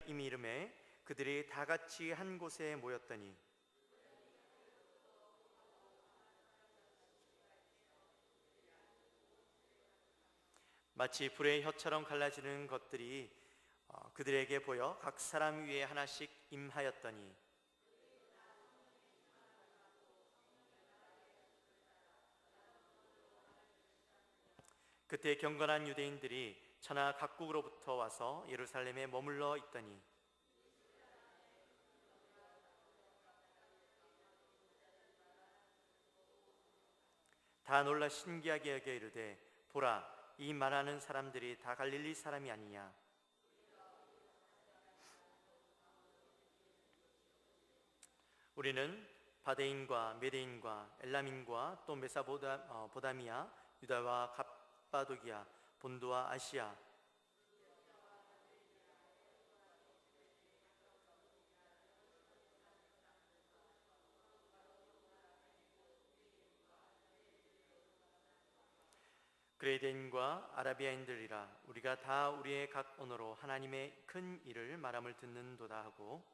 이미 이름에 그들이 다 같이 한 곳에 모였더니 마치 불의 혀처럼 갈라지는 것들이 그들에게 보여 각 사람 위에 하나씩 임하였더니 그때 경건한 유대인들이 천하 각국으로부터 와서 예루살렘에 머물러 있더니 다 놀라 신기하게 여겨 이르되 보라, 이 말하는 사람들이 다 갈릴리 사람이 아니냐. 우리는 바데인과 메데인과 엘람인과 또 메사보다미아, 유다와 갑바도기아, 본도와 아시아, 그레데인과 아라비아인들이라 우리가 다 우리의 각 언어로 하나님의 큰 일을 말함을 듣는도다 하고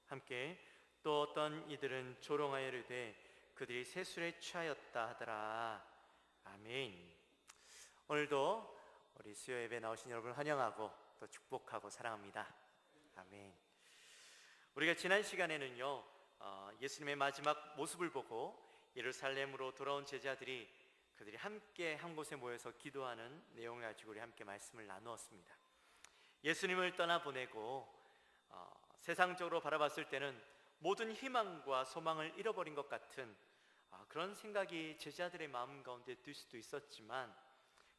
함께 또 어떤 이들은 조롱하여 이르되 그들이 세술에 취하였다 하더라. 아멘. 오늘도 우리 수요 예배 나오신 여러분을 환영하고 또 축복하고 사랑합니다. 아멘. 우리가 지난 시간에는요 예수님의 마지막 모습을 보고 예루살렘으로 돌아온 제자들이 그들이 함께 한 곳에 모여서 기도하는 내용을 가지고 우리 함께 말씀을 나누었습니다. 예수님을 떠나보내고 세상적으로 바라봤을 때는 모든 희망과 소망을 잃어버린 것 같은 그런 생각이 제자들의 마음 가운데 들 수도 있었지만,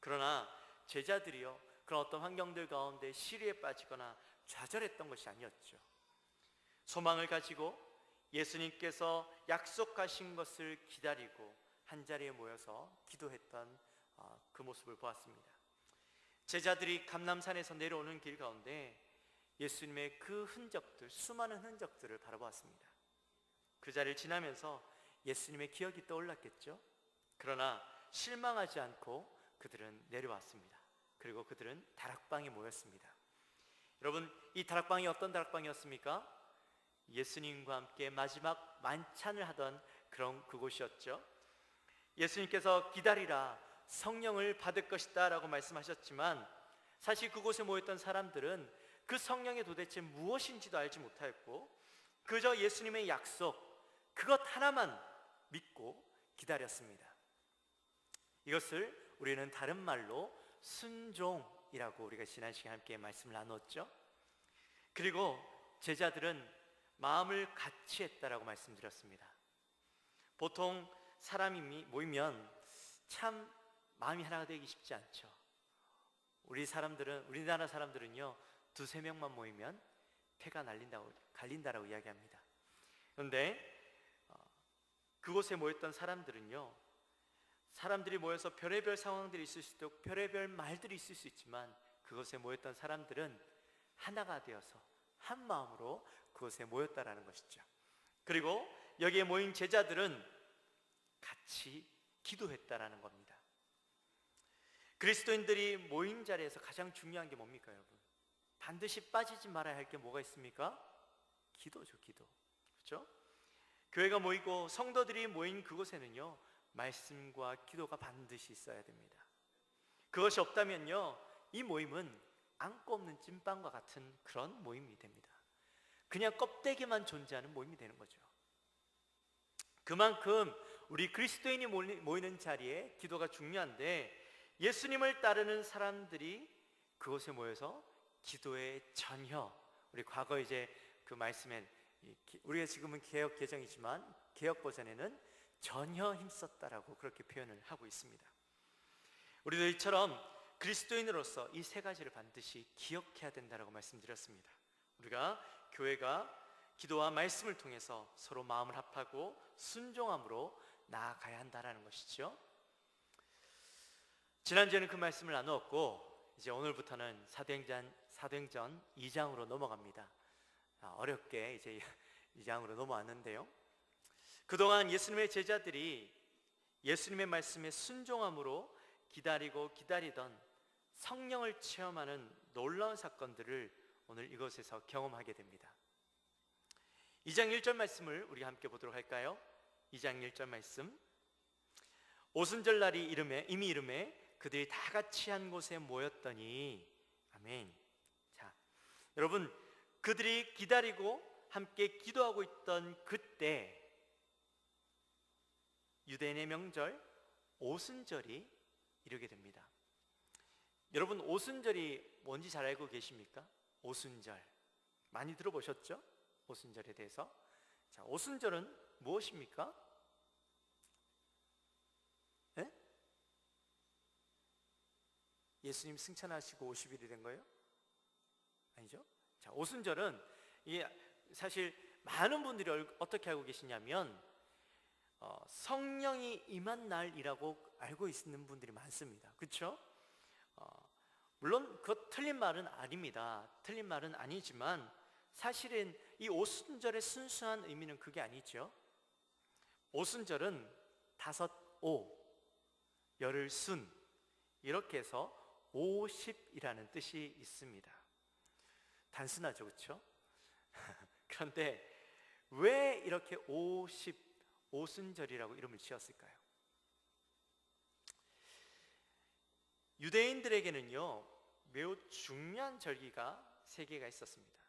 그러나 제자들이요 그런 어떤 환경들 가운데 시리에 빠지거나 좌절했던 것이 아니었죠. 소망을 가지고 예수님께서 약속하신 것을 기다리고 한자리에 모여서 기도했던 그 모습을 보았습니다. 제자들이 감람산에서 내려오는 길 가운데 예수님의 그 흔적들, 수많은 흔적들을 바라보았습니다. 그 자리를 지나면서 예수님의 기억이 떠올랐겠죠. 그러나 실망하지 않고 그들은 내려왔습니다. 그리고 그들은 다락방에 모였습니다. 여러분, 이 다락방이 어떤 다락방이었습니까? 예수님과 함께 마지막 만찬을 하던 그런 그곳이었죠. 예수님께서 기다리라, 성령을 받을 것이다 라고 말씀하셨지만, 사실 그곳에 모였던 사람들은 그 성령이 도대체 무엇인지도 알지 못하였고 그저 예수님의 약속, 그것 하나만 믿고 기다렸습니다. 이것을 우리는 다른 말로 순종이라고 우리가 지난 시간에 함께 말씀을 나눴죠. 그리고 제자들은 마음을 같이 했다라고 말씀드렸습니다. 보통 사람이 모이면 참 마음이 하나가 되기 쉽지 않죠. 우리나라 사람들은요 두세 명만 모이면 패가 갈린다라고 이야기합니다. 그런데 그곳에 모였던 사람들은요, 사람들이 모여서 별의별 상황들이 있을 수도 있고 별의별 말들이 있을 수 있지만 그곳에 모였던 사람들은 하나가 되어서 한 마음으로 그곳에 모였다라는 것이죠. 그리고 여기에 모인 제자들은 같이 기도했다라는 겁니다. 그리스도인들이 모인 자리에서 가장 중요한 게 뭡니까, 여러분? 반드시 빠지지 말아야 할 게 뭐가 있습니까? 기도죠, 기도. 그렇죠? 교회가 모이고 성도들이 모인 그곳에는요 말씀과 기도가 반드시 있어야 됩니다. 그것이 없다면요 이 모임은 안고 없는 찐빵과 같은 그런 모임이 됩니다. 그냥 껍데기만 존재하는 모임이 되는 거죠. 그만큼 우리 그리스도인이 모이는 자리에 기도가 중요한데, 예수님을 따르는 사람들이 그곳에 모여서 기도에 전혀, 우리 과거 이제 그 말씀에 우리가 지금은 개역 개정이지만 개역 버전에는 전혀 힘썼다라고 그렇게 표현을 하고 있습니다. 우리도 이처럼 그리스도인으로서 이 세 가지를 반드시 기억해야 된다라고 말씀드렸습니다. 우리가 교회가 기도와 말씀을 통해서 서로 마음을 합하고 순종함으로 나아가야 한다라는 것이죠. 지난주에는 그 말씀을 나누었고 이제 오늘부터는 사도행전 2장으로 넘어갑니다. 어렵게 이제 2장으로 넘어왔는데요, 그동안 예수님의 제자들이 예수님의 말씀에 순종함으로 기다리던 성령을 체험하는 놀라운 사건들을 오늘 이곳에서 경험하게 됩니다. 2장 1절 말씀을 우리 함께 보도록 할까요? 2장 1절 말씀. 오순절 날이 이미 이름에 그들이 다 같이 한 곳에 모였더니, 아멘. 자, 여러분, 그들이 기다리고 함께 기도하고 있던 그때 유대인의 명절 오순절이 이르게 됩니다. 여러분, 오순절이 뭔지 잘 알고 계십니까? 오순절 많이 들어보셨죠? 오순절에 대해서. 자, 오순절은 무엇입니까? 네? 예수님 승천하시고 50일이 된 거예요? 아니죠? 자, 오순절은 사실 많은 분들이 어떻게 알고 계시냐면 성령이 임한 날이라고 알고 있는 분들이 많습니다. 그렇죠? 물론 그 틀린 말은 아닙니다. 틀린 말은 아니지만 사실은 이 오순절의 순수한 의미는 그게 아니죠. 오순절은 5오, 열흘 순, 이렇게 해서 50이라는 뜻이 있습니다. 단순하죠, 그렇죠? 그런데 왜 이렇게 오순절이라고 이름을 지었을까요? 유대인들에게는요, 매우 중요한 절기가 3개가 있었습니다.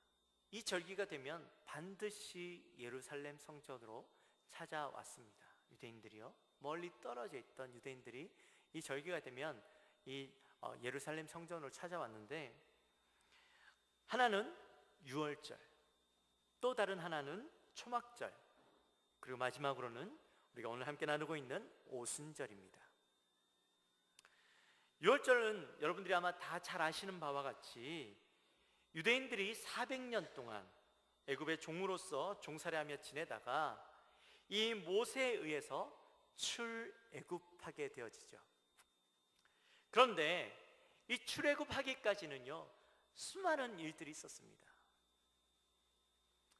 이 절기가 되면 반드시 예루살렘 성전으로 찾아왔습니다. 유대인들이요, 멀리 떨어져 있던 유대인들이 이 절기가 되면 이 예루살렘 성전으로 찾아왔는데, 하나는 유월절, 또 다른 하나는 초막절, 그리고 마지막으로는 우리가 오늘 함께 나누고 있는 오순절입니다. 유월절은 여러분들이 아마 다 잘 아시는 바와 같이 유대인들이 400년 동안 애굽의 종으로서 종살이하며 지내다가 이 모세에 의해서 출애굽하게 되어지죠. 그런데 이 출애굽하기까지는요, 수많은 일들이 있었습니다.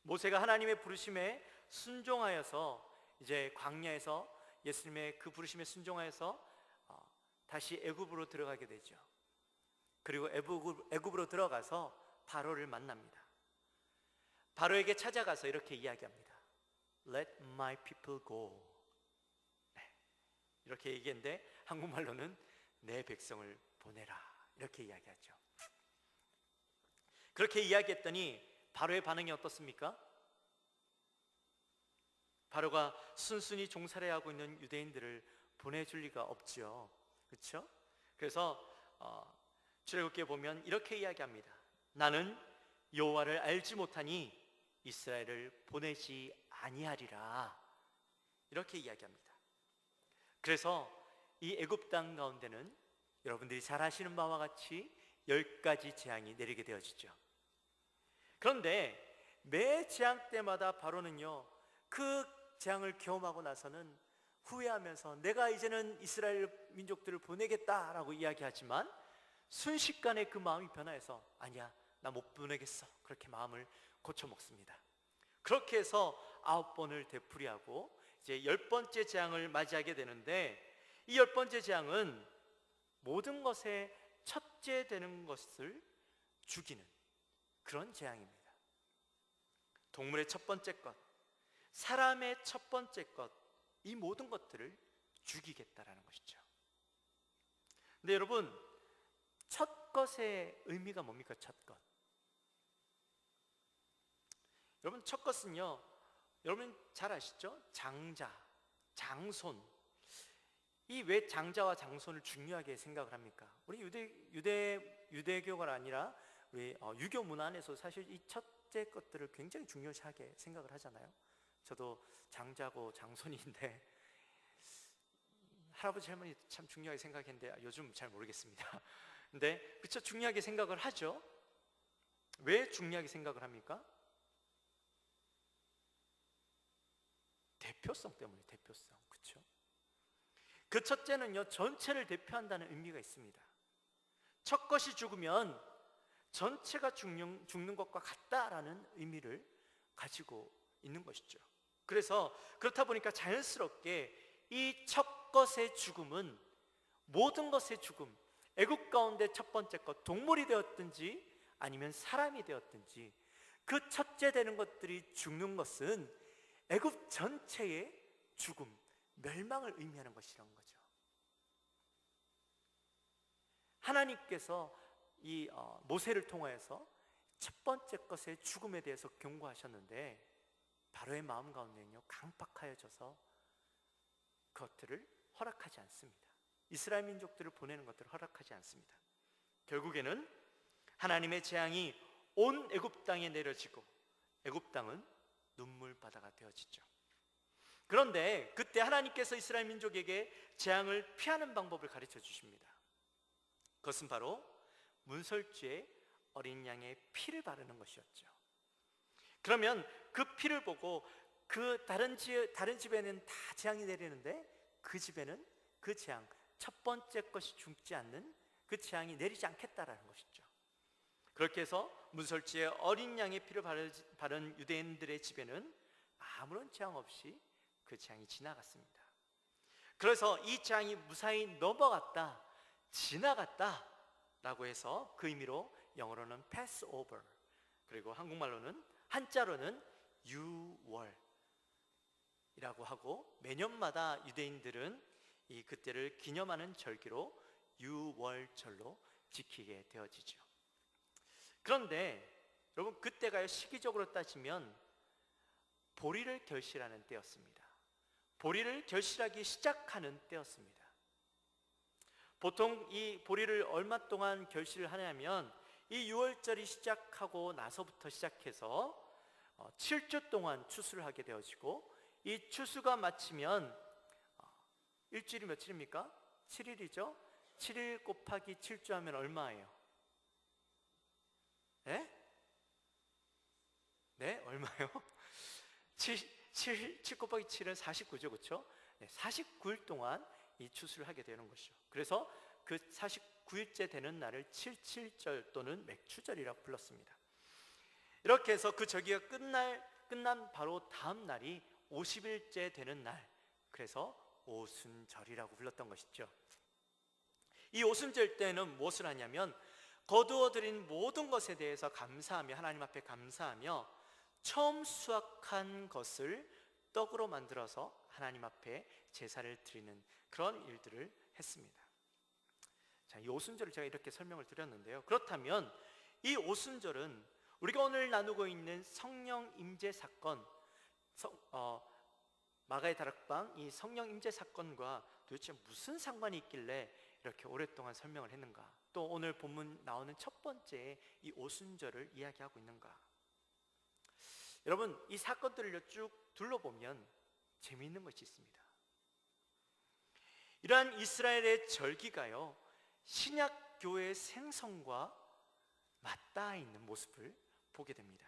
모세가 하나님의 부르심에 순종하여서 이제 광야에서 예수님의 그 부르심에 순종하여서 다시 애굽으로 들어가게 되죠. 그리고 애굽으로 들어가서 바로를 만납니다. 바로에게 찾아가서 이렇게 이야기합니다. Let my people go. 네, 이렇게 얘기했는데 한국말로는 내 백성을 보내라, 이렇게 이야기하죠. 그렇게 이야기했더니 바로의 반응이 어떻습니까? 바로가 순순히 종살이하고 있는 유대인들을 보내줄 리가 없죠. 그렇죠? 그래서 출애굽기에 보면 이렇게 이야기합니다. 나는 여호와를 알지 못하니 이스라엘을 보내지 아니하리라, 이렇게 이야기합니다. 그래서 이 애굽 땅 가운데는 여러분들이 잘 아시는 바와 같이 10가지 재앙이 내리게 되어지죠. 그런데 매 재앙 때마다 바로는요, 그 재앙을 경험하고 나서는 후회하면서 내가 이제는 이스라엘 민족들을 보내겠다라고 이야기하지만 순식간에 그 마음이 변화해서 아니야, 나 못 보내겠어, 그렇게 마음을 고쳐먹습니다. 그렇게 해서 9번을 되풀이하고 이제 10번째 재앙을 맞이하게 되는데, 이 10번째 재앙은 모든 것의 첫째 되는 것을 죽이는 그런 재앙입니다. 동물의 첫 번째 것, 사람의 첫 번째 것, 이 모든 것들을 죽이겠다라는 것이죠. 근데 여러분, 첫 것의 의미가 뭡니까? 첫 것. 여러분, 첫 것은요, 여러분 잘 아시죠? 장자, 장손. 이 왜 장자와 장손을 중요하게 생각을 합니까? 우리 유대교가 아니라 우리 유교 문화 안에서 사실 이 첫째 것들을 굉장히 중요시하게 생각을 하잖아요. 저도 장자고 장손인데 할아버지 할머니 참 중요하게 생각했는데 요즘 잘 모르겠습니다. 근데 그쵸, 중요하게 생각을 하죠. 왜 중요하게 생각을 합니까? 대표성 때문에. 대표성. 그쵸? 그 첫째는요, 전체를 대표한다는 의미가 있습니다. 첫 것이 죽으면 전체가 죽는 것과 같다라는 의미를 가지고 있는 것이죠. 그래서 그렇다 보니까 자연스럽게 이 첫 것의 죽음은 모든 것의 죽음, 애굽 가운데 첫 번째 것, 동물이 되었든지 아니면 사람이 되었든지 그 첫째 되는 것들이 죽는 것은 애굽 전체의 죽음, 멸망을 의미하는 것이라는 거죠. 하나님께서 이 모세를 통하여서 첫 번째 것의 죽음에 대해서 경고하셨는데 바로의 마음 가운데는요 강팍하여져서 그것들을 허락하지 않습니다. 이스라엘 민족들을 보내는 것들을 허락하지 않습니다. 결국에는 하나님의 재앙이 온 애굽 땅에 내려지고 애굽 땅은 눈물바다가 되어지죠. 그런데 그때 하나님께서 이스라엘 민족에게 재앙을 피하는 방법을 가르쳐 주십니다. 그것은 바로 문설주에 어린 양의 피를 바르는 것이었죠. 그러면 그 피를 보고 그 다른 집에는 다 재앙이 내리는데 그 집에는 그 재앙, 첫 번째 것이 죽지 않는 그 재앙이 내리지 않겠다라는 것이죠. 그렇게 해서 문설주에 어린 양의 피를 바른 유대인들의 집에는 아무런 재앙 없이 그 재앙이 지나갔습니다. 그래서 이 재앙이 무사히 넘어갔다, 지나갔다 라고 해서 그 의미로 영어로는 Passover, 그리고 한국말로는 한자로는 유월이라고 하고 매년마다 유대인들은 이 그때를 기념하는 절기로 유월절로 지키게 되어지죠. 그런데 여러분 그때가요 시기적으로 따지면 보리를 결실하는 때였습니다. 보리를 결실하기 시작하는 때였습니다. 보통 이 보리를 얼마 동안 결실을 하냐면 이 6월절이 시작하고 나서부터 시작해서 7주 동안 추수를 하게 되어지고 이 추수가 마치면 일주일이 며칠입니까? 7일이죠? 7일 곱하기 7주 하면 얼마예요? 네? 네? 얼마요? 7 곱하기 7은 49죠, 그렇죠? 네, 49일 동안 이 추수를 하게 되는 것이죠. 그래서 그 49일째 되는 날을 77절 또는 맥추절이라고 불렀습니다. 이렇게 해서 그 절기가 끝난 바로 다음 날이 50일째 되는 날, 그래서 오순절이라고 불렀던 것이죠. 이 오순절 때는 무엇을 하냐면 거두어 드린 모든 것에 대해서 감사하며 하나님 앞에 감사하며 처음 수확한 것을 떡으로 만들어서 하나님 앞에 제사를 드리는 그런 일들을 했습니다. 자, 이 오순절을 제가 이렇게 설명을 드렸는데요. 그렇다면 이 오순절은 우리가 오늘 나누고 있는 성령 임재 사건, 마가의 다락방 이 성령 임재 사건과 도대체 무슨 상관이 있길래 이렇게 오랫동안 설명을 했는가? 또 오늘 본문 나오는 첫 번째 이 오순절을 이야기하고 있는가? 여러분 이 사건들을 쭉 둘러보면 재미있는 것이 있습니다. 이러한 이스라엘의 절기가요 신약 교회의 생성과 맞닿아 있는 모습을 보게 됩니다.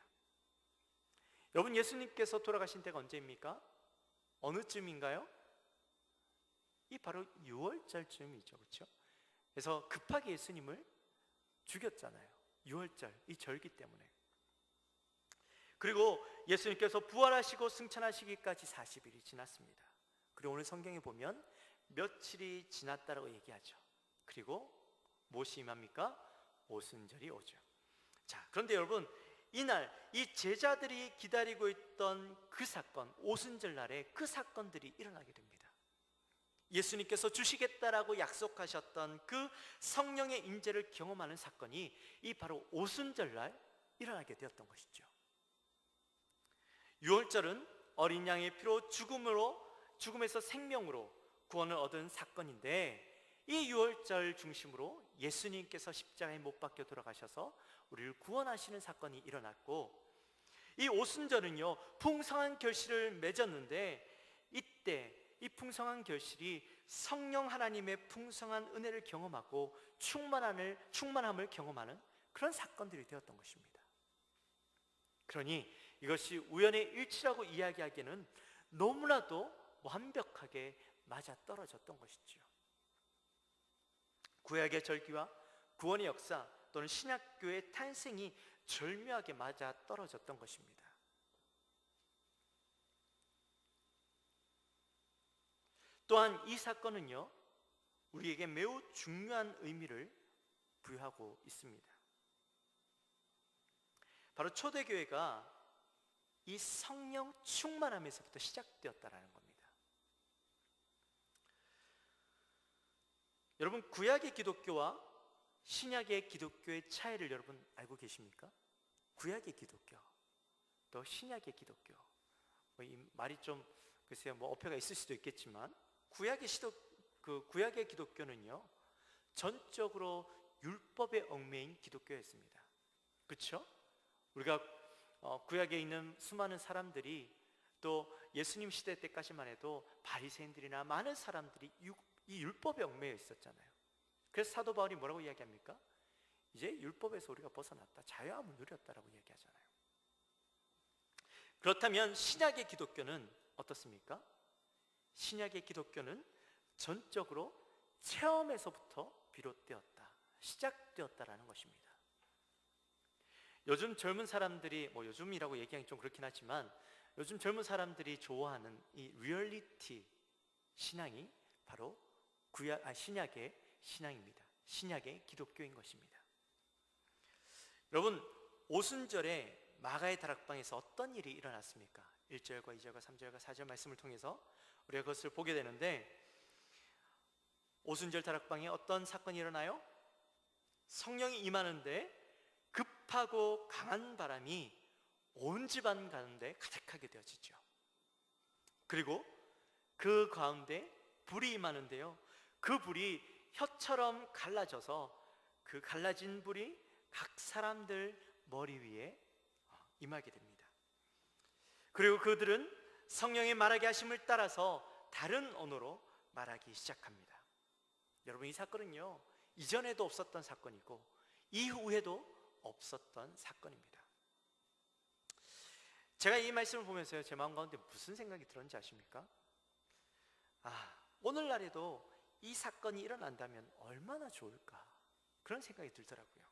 여러분 예수님께서 돌아가신 때가 언제입니까? 어느 쯤인가요? 이 바로 6월절쯤이죠, 그렇죠? 그래서 급하게 예수님을 죽였잖아요. 6월절 이 절기 때문에. 그리고 예수님께서 부활하시고 승천하시기까지 40일이 지났습니다. 그리고 오늘 성경에 보면 며칠이 지났다라고 얘기하죠. 그리고 무엇이 임합니까? 오순절이 오죠. 자, 그런데 여러분 이날 이 제자들이 기다리고 있던 그 사건, 오순절 날에 그 사건들이 일어나게 됩니다. 예수님께서 주시겠다라고 약속하셨던 그 성령의 임재를 경험하는 사건이 이 바로 오순절 날 일어나게 되었던 것이죠. 6월절은 어린 양의 피로 죽음에서 생명으로 구원을 얻은 사건인데 이 6월절 중심으로 예수님께서 십자가에 못 박혀 돌아가셔서 우리를 구원하시는 사건이 일어났고 이 오순절은요 풍성한 결실을 맺었는데 이때 이 풍성한 결실이 성령 하나님의 풍성한 은혜를 경험하고 충만함을 경험하는 그런 사건들이 되었던 것입니다. 그러니 이것이 우연의 일치라고 이야기하기에는 너무나도 완벽하게 맞아떨어졌던 것이죠. 구약의 절기와 구원의 역사 또는 신약교회의 탄생이 절묘하게 맞아떨어졌던 것입니다. 또한 이 사건은요 우리에게 매우 중요한 의미를 부여하고 있습니다. 바로 초대교회가 이 성령 충만함에서부터 시작되었다라는 겁니다. 여러분, 구약의 기독교와 신약의 기독교의 차이를 여러분 알고 계십니까? 구약의 기독교 또 신약의 기독교, 이 말이 좀 글쎄요 어폐가 있을 수도 있겠지만 구약의 기독교는요 전적으로 율법에 얽매인 기독교였습니다. 그렇죠? 우리가 구약에 있는 수많은 사람들이 또 예수님 시대 때까지만 해도 바리새인들이나 많은 사람들이 이 율법에 얽매여 있었잖아요. 그래서 사도 바울이 뭐라고 이야기합니까? 이제 율법에서 우리가 벗어났다, 자유함을 누렸다라고 이야기하잖아요. 그렇다면 신약의 기독교는 어떻습니까? 신약의 기독교는 전적으로 체험에서부터 비롯되었다, 시작되었다라는 것입니다. 요즘 젊은 사람들이, 요즘이라고 얘기하기 좀 그렇긴 하지만 요즘 젊은 사람들이 좋아하는 이 리얼리티 신앙이 바로 신약의 신앙입니다. 신약의 기독교인 것입니다. 여러분, 오순절에 마가의 다락방에서 어떤 일이 일어났습니까? 1절과 2절과 3절과 4절 말씀을 통해서 우리가 그것을 보게 되는데, 오순절 다락방에 어떤 사건이 일어나요? 성령이 임하는데 급하고 강한 바람이 온 집안 가운데 가득하게 되어지죠. 그리고 그 가운데 불이 임하는데요, 그 불이 혀처럼 갈라져서 그 갈라진 불이 각 사람들 머리 위에 임하게 됩니다. 그리고 그들은 성령의 말하게 하심을 따라서 다른 언어로 말하기 시작합니다. 여러분, 이 사건은요 이전에도 없었던 사건이고 이후에도 없었던 사건입니다. 제가 이 말씀을 보면서요 제 마음 가운데 무슨 생각이 들었는지 아십니까? 오늘날에도 이 사건이 일어난다면 얼마나 좋을까, 그런 생각이 들더라고요.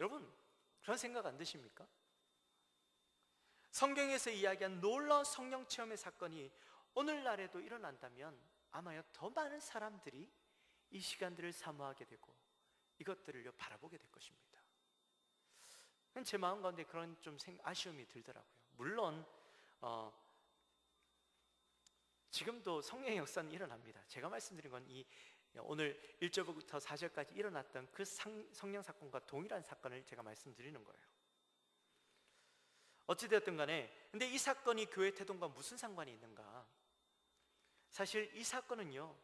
여러분, 그런 생각 안 드십니까? 성경에서 이야기한 놀라운 성령 체험의 사건이 오늘날에도 일어난다면 아마요 더 많은 사람들이 이 시간들을 사모하게 되고 이것들을 바라보게 될 것입니다. 제 마음 가운데 그런 좀 아쉬움이 들더라고요. 물론 지금도 성령의 역사는 일어납니다. 제가 말씀드린 건 오늘 1절부터 4절까지 일어났던 그 성령 사건과 동일한 사건을 제가 말씀드리는 거예요. 어찌되었든 간에, 근데 이 사건이 교회 태동과 무슨 상관이 있는가? 사실 이 사건은요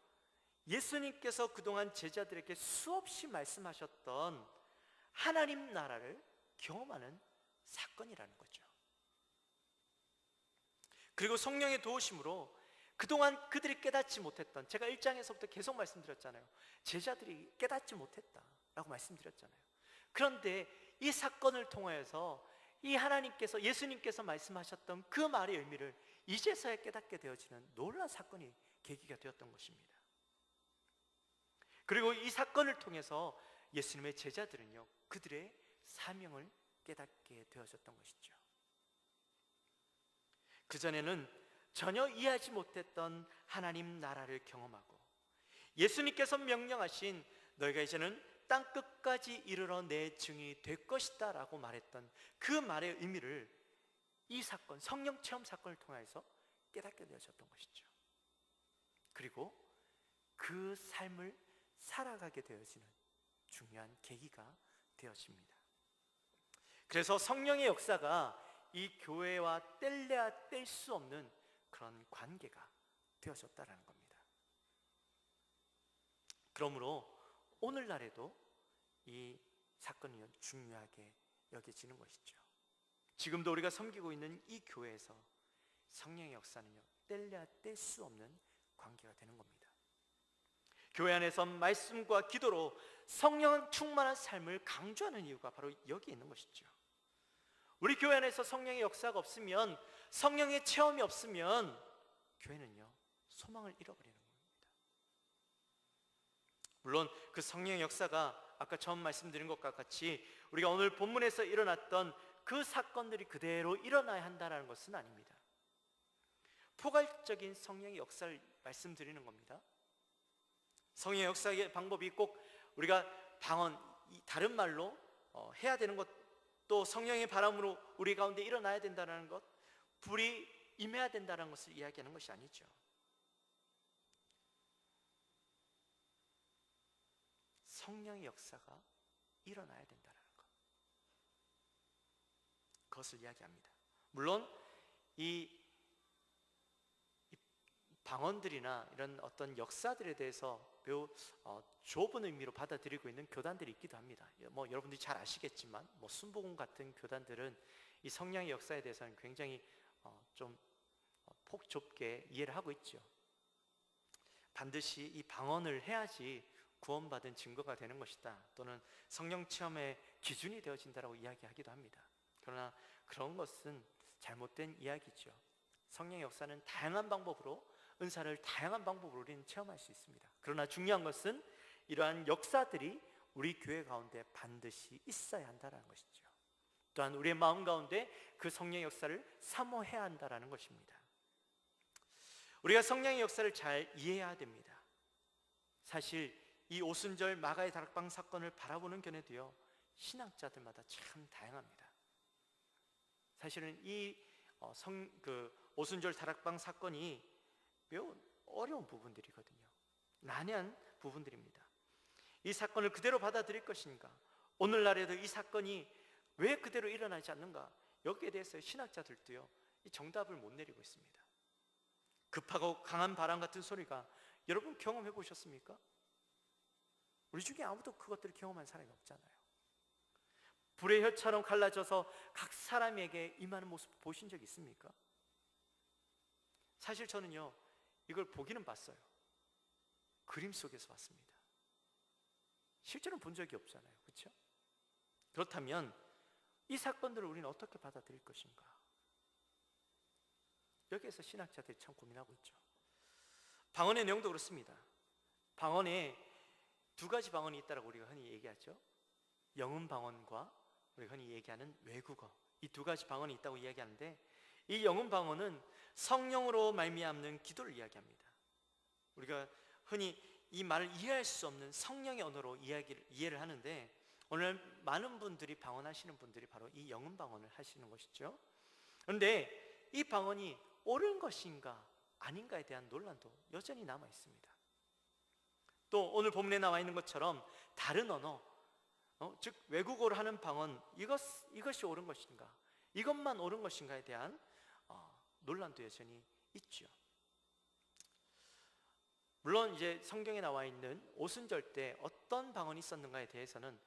예수님께서 그동안 제자들에게 수없이 말씀하셨던 하나님 나라를 경험하는 사건이라는 거죠. 그리고 성령의 도우심으로 그동안 그들이 깨닫지 못했던, 제가 1장에서부터 계속 말씀드렸잖아요. 제자들이 깨닫지 못했다라고 말씀드렸잖아요. 그런데 이 사건을 통하여서 이 하나님께서, 예수님께서 말씀하셨던 그 말의 의미를 이제서야 깨닫게 되어지는 놀라운 사건이 계기가 되었던 것입니다. 그리고 이 사건을 통해서 예수님의 제자들은요 그들의 사명을 깨닫게 되어졌던 것이죠. 그전에는 전혀 이해하지 못했던 하나님 나라를 경험하고 예수님께서 명령하신 너희가 이제는 땅 끝까지 이르러 내 증인이 될 것이다 라고 말했던 그 말의 의미를 이 사건, 성령 체험 사건을 통해서 깨닫게 되어졌던 것이죠. 그리고 그 삶을 살아가게 되어지는 중요한 계기가 되어집니다. 그래서 성령의 역사가 이 교회와 뗄래야 뗄 수 없는 그런 관계가 되어졌다는 겁니다. 그러므로 오늘날에도 이 사건이 중요하게 여겨지는 것이죠. 지금도 우리가 섬기고 있는 이 교회에서 성령의 역사는요 뗄래야 뗄 수 없는 관계가 되는 겁니다. 교회 안에서 말씀과 기도로 성령 충만한 삶을 강조하는 이유가 바로 여기에 있는 것이죠. 우리 교회 안에서 성령의 역사가 없으면, 성령의 체험이 없으면 교회는요 소망을 잃어버리는 겁니다. 물론 그 성령의 역사가 아까 처음 말씀드린 것과 같이 우리가 오늘 본문에서 일어났던 그 사건들이 그대로 일어나야 한다는 것은 아닙니다. 포괄적인 성령의 역사를 말씀드리는 겁니다. 성령의 역사의 방법이 꼭 우리가 방언, 다른 말로 해야 되는 것, 또 성령의 바람으로 우리 가운데 일어나야 된다는 것, 불이 임해야 된다는 것을 이야기하는 것이 아니죠. 성령의 역사가 일어나야 된다는 것, 그것을 이야기합니다. 물론 이 방언들이나 이런 어떤 역사들에 대해서 매우 좁은 의미로 받아들이고 있는 교단들이 있기도 합니다. 뭐 여러분들이 잘 아시겠지만 순복음 같은 교단들은 이 성령의 역사에 대해서는 굉장히 좀 폭 좁게 이해를 하고 있죠. 반드시 이 방언을 해야지 구원받은 증거가 되는 것이다, 또는 성령 체험의 기준이 되어진다라고 이야기하기도 합니다. 그러나 그런 것은 잘못된 이야기죠. 성령의 역사는 다양한 방법으로, 은사를 다양한 방법으로 우리는 체험할 수 있습니다. 그러나 중요한 것은 이러한 역사들이 우리 교회 가운데 반드시 있어야 한다는 것이죠. 또한 우리의 마음 가운데 그 성령의 역사를 사모해야 한다는 것입니다. 우리가 성령의 역사를 잘 이해해야 됩니다. 사실 이 오순절 마가의 다락방 사건을 바라보는 견해도요, 신학자들마다 참 다양합니다. 사실은 이 오순절 다락방 사건이 매우 어려운 부분들이거든요. 난해한 부분들입니다. 이 사건을 그대로 받아들일 것인가, 오늘날에도 이 사건이 왜 그대로 일어나지 않는가, 여기에 대해서 신학자들도요, 이 정답을 못 내리고 있습니다. 급하고 강한 바람 같은 소리가 여러분 경험해 보셨습니까? 우리 중에 아무도 그것들을 경험한 사람이 없잖아요. 불의 혀처럼 갈라져서 각 사람에게 임하는 모습 보신 적 있습니까? 사실 저는요, 이걸 보기는 봤어요. 그림 속에서 봤습니다. 실제로는 본 적이 없잖아요. 그렇죠? 그렇다면 이 사건들을 우리는 어떻게 받아들일 것인가? 여기에서 신학자들이 참 고민하고 있죠. 방언의 내용도 그렇습니다. 방언에 두 가지 방언이 있다고 우리가 흔히 얘기하죠. 영혼 방언과 우리가 흔히 얘기하는 외국어, 이 두 가지 방언이 있다고 이야기하는데, 이 영혼 방언은 성령으로 말미암는 기도를 이야기합니다. 우리가 흔히 이 말을 이해할 수 없는 성령의 언어로 이해를 하는데, 오늘 많은 분들이 방언하시는 분들이 바로 이 영혼 방언을 하시는 것이죠. 그런데 이 방언이 옳은 것인가 아닌가에 대한 논란도 여전히 남아 있습니다. 또 오늘 본문에 나와 있는 것처럼 다른 언어, 즉 외국어로 하는 방언, 이것이 옳은 것인가, 이것만 옳은 것인가에 대한 논란도 여전히 있죠. 물론 이제 성경에 나와 있는 오순절 때 어떤 방언이 있었는가에 대해서는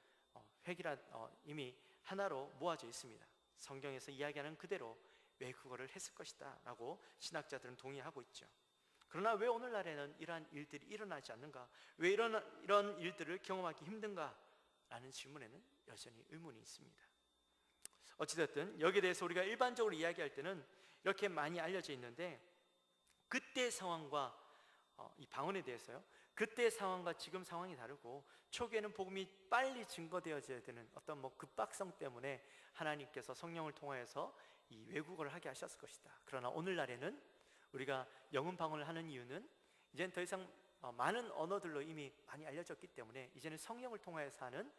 이미 하나로 모아져 있습니다. 성경에서 이야기하는 그대로 외국어를 했을 것이다 라고 신학자들은 동의하고 있죠. 그러나 왜 오늘날에는 이러한 일들이 일어나지 않는가, 왜 이런 일들을 경험하기 힘든가 라는 질문에는 여전히 의문이 있습니다. 어찌됐든 여기에 대해서 우리가 일반적으로 이야기할 때는 이렇게 많이 알려져 있는데, 그때 상황과 이 방언에 대해서요, 그때 상황과 지금 상황이 다르고, 초기에는 복음이 빨리 증거되어져야 되는 어떤 급박성 때문에 하나님께서 성령을 통하여서 이 외국어를 하게 하셨을 것이다. 그러나 오늘날에는 우리가 영혼 방언을 하는 이유는 이제는 더 이상 많은 언어들로 이미 많이 알려졌기 때문에 이제는 성령을 통하여서 하는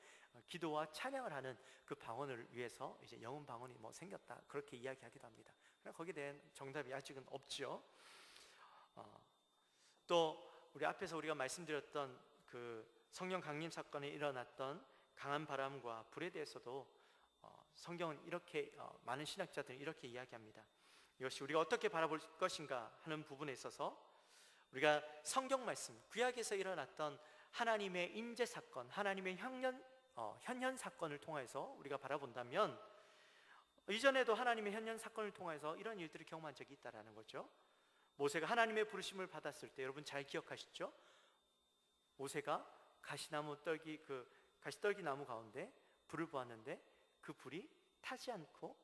기도와 찬양을 하는 그 방언을 위해서 이제 영혼 방언이 생겼다, 그렇게 이야기하기도 합니다. 그러나 거기에 대한 정답이 아직은 없죠. 또 우리 앞에서 우리가 말씀드렸던 그 성령 강림 사건에 일어났던 강한 바람과 불에 대해서도 성경은 이렇게 많은 신학자들이 이렇게 이야기합니다. 이것이 우리가 어떻게 바라볼 것인가 하는 부분에 있어서 우리가 성경 말씀, 구약에서 일어났던 하나님의 임재 사건, 하나님의 현현 사건을 통해서 우리가 바라본다면, 이전에도 하나님의 현현 사건을 통해서 이런 일들을 경험한 적이 있다라는 거죠. 모세가 하나님의 부르심을 받았을 때, 여러분 잘 기억하시죠? 모세가 가시떨기 나무 가운데 불을 보았는데 그 불이 타지 않고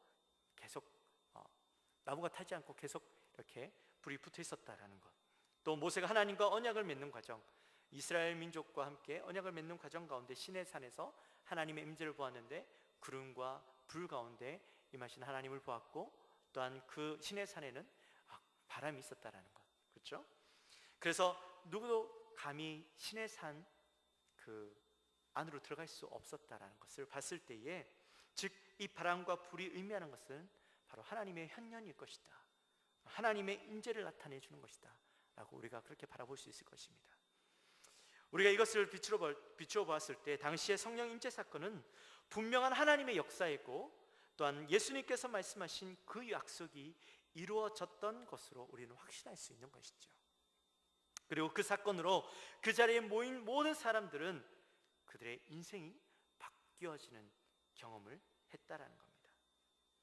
계속 나무가 타지 않고 계속 이렇게 불이 붙어 있었다라는 것. 또 모세가 하나님과 언약을 맺는 과정, 이스라엘 민족과 함께 언약을 맺는 과정 가운데 시내산에서 하나님의 임재를 보았는데 구름과 불 가운데 임하신 하나님을 보았고, 또한 그 시내산에는 바람이 있었다라는 것. 그렇죠? 그래서 누구도 감히 신의 산 그 안으로 들어갈 수 없었다라는 것을 봤을 때에, 즉 이 바람과 불이 의미하는 것은 바로 하나님의 현현일 것이다, 하나님의 임재를 나타내 주는 것이다 라고 우리가 그렇게 바라볼 수 있을 것입니다. 우리가 이것을 비추어 보았을 때 당시의 성령 임재 사건은 분명한 하나님의 역사이고, 또한 예수님께서 말씀하신 그 약속이 이루어졌던 것으로 우리는 확신할 수 있는 것이죠. 그리고 그 사건으로 그 자리에 모인 모든 사람들은 그들의 인생이 바뀌어지는 경험을 했다라는 겁니다.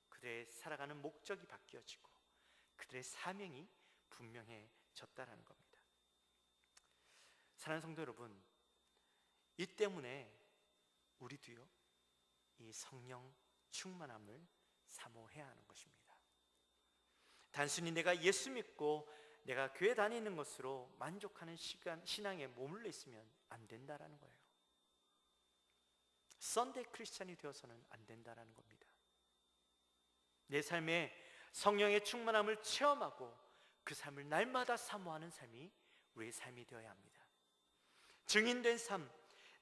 그들의 살아가는 목적이 바뀌어지고 그들의 사명이 분명해졌다라는 겁니다. 사랑하는 성도 여러분, 이 때문에 우리도요, 이 성령 충만함을 사모해야 하는 것입니다. 단순히 내가 예수 믿고 내가 교회 다니는 것으로 만족하는 신앙에 머물러 있으면 안 된다라는 거예요. 썬데이 크리스찬이 되어서는 안 된다라는 겁니다. 내 삶에 성령의 충만함을 체험하고 그 삶을 날마다 사모하는 삶이 우리의 삶이 되어야 합니다. 증인된 삶,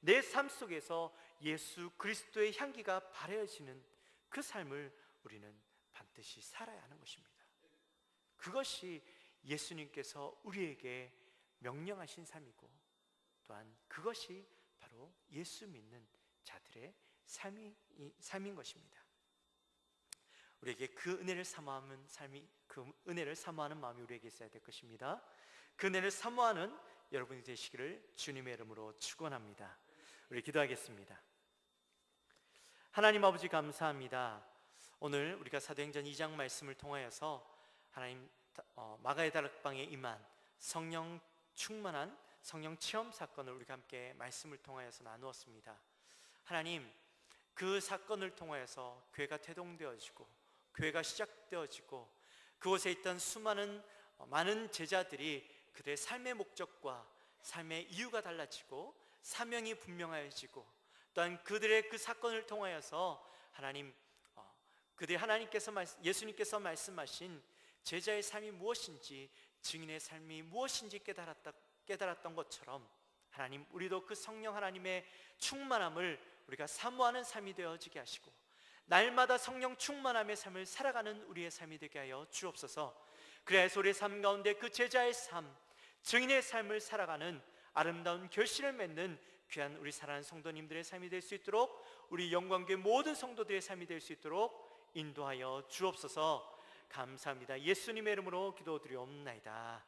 내 삶 속에서 예수 그리스도의 향기가 발해지는 그 삶을 우리는 반드시 살아야 하는 것입니다. 그것이 예수님께서 우리에게 명령하신 삶이고, 또한 그것이 바로 예수 믿는 자들의 삶인 것입니다. 우리에게 그 은혜를 사모하는 삶이, 그 은혜를 사모하는 마음이 우리에게 있어야 될 것입니다. 그 은혜를 사모하는 여러분이 되시기를 주님의 이름으로 축원합니다. 우리 기도하겠습니다. 하나님 아버지 감사합니다. 오늘 우리가 사도행전 2장 말씀을 통하여서 하나님 마가의 다락방에 임한 성령 충만한 성령 체험 사건을 우리가 함께 말씀을 통하여서 나누었습니다. 하나님, 그 사건을 통하여서 교회가 태동되어지고 교회가 시작되어지고 그곳에 있던 많은 제자들이 그들의 삶의 목적과 삶의 이유가 달라지고 사명이 분명해지고, 또한 그들의 그 사건을 통하여서 하나님, 예수님께서 말씀하신 제자의 삶이 무엇인지, 증인의 삶이 무엇인지 깨달았던 것처럼, 하나님, 우리도 그 성령 하나님의 충만함을 우리가 사모하는 삶이 되어지게 하시고 날마다 성령 충만함의 삶을 살아가는 우리의 삶이 되게 하여 주옵소서. 그래서 우리의 삶 가운데 그 제자의 삶, 증인의 삶을 살아가는 아름다운 결실을 맺는 귀한 우리 사랑하는 성도님들의 삶이 될 수 있도록, 우리 영광교회 모든 성도들의 삶이 될 수 있도록 인도하여 주옵소서. 감사합니다. 예수님의 이름으로 기도드리옵나이다.